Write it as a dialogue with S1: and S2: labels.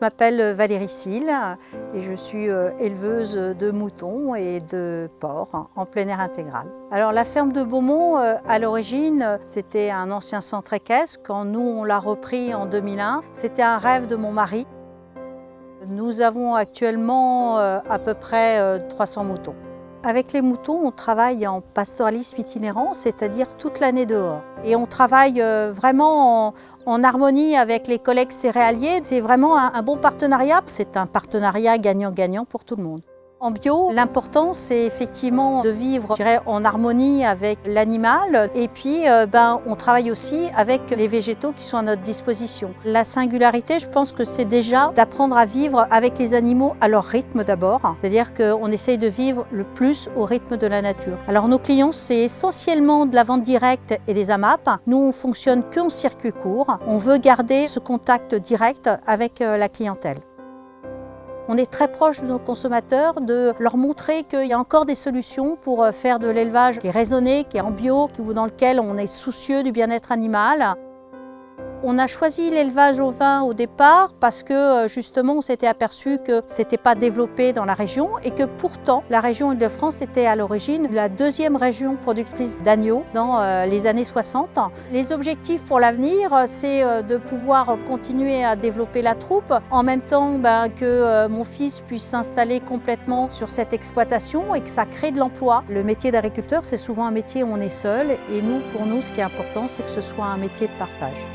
S1: m'appelle Valérie Sille et je suis éleveuse de moutons et de porcs en plein air intégral. Alors la ferme de Beaumont, à l'origine, c'était un ancien centre équestre. Quand nous, on l'a repris en 2001, c'était un rêve de mon mari. Nous avons actuellement à peu près 300 moutons. Avec les moutons, on travaille en pastoralisme itinérant, c'est-à-dire toute l'année dehors. Et on travaille vraiment en harmonie avec les collègues céréaliers. C'est vraiment un bon partenariat. C'est un partenariat gagnant-gagnant pour tout le monde. En bio, l'important, c'est effectivement de vivre, je dirais, en harmonie avec l'animal. Et puis, on travaille aussi avec les végétaux qui sont à notre disposition. La singularité, je pense que c'est déjà d'apprendre à vivre avec les animaux à leur rythme d'abord. C'est-à-dire qu'on essaye de vivre le plus au rythme de la nature. Alors, nos clients, c'est essentiellement de la vente directe et des AMAP. Nous, on fonctionne qu'en circuit court. On veut garder ce contact direct avec la clientèle. On est très proche de nos consommateurs, de leur montrer qu'il y a encore des solutions pour faire de l'élevage qui est raisonné, qui est en bio, ou dans lequel on est soucieux du bien-être animal. On a choisi l'élevage au vin au départ parce que justement on s'était aperçu que ce n'était pas développé dans la région et que pourtant la région Île-de-France était à l'origine la deuxième région productrice d'agneaux dans les années 60. Les objectifs pour l'avenir, c'est de pouvoir continuer à développer la troupe en même temps que mon fils puisse s'installer complètement sur cette exploitation et que ça crée de l'emploi. Le métier d'agriculteur, c'est souvent un métier où on est seul et nous, pour nous, ce qui est important, c'est que ce soit un métier de partage.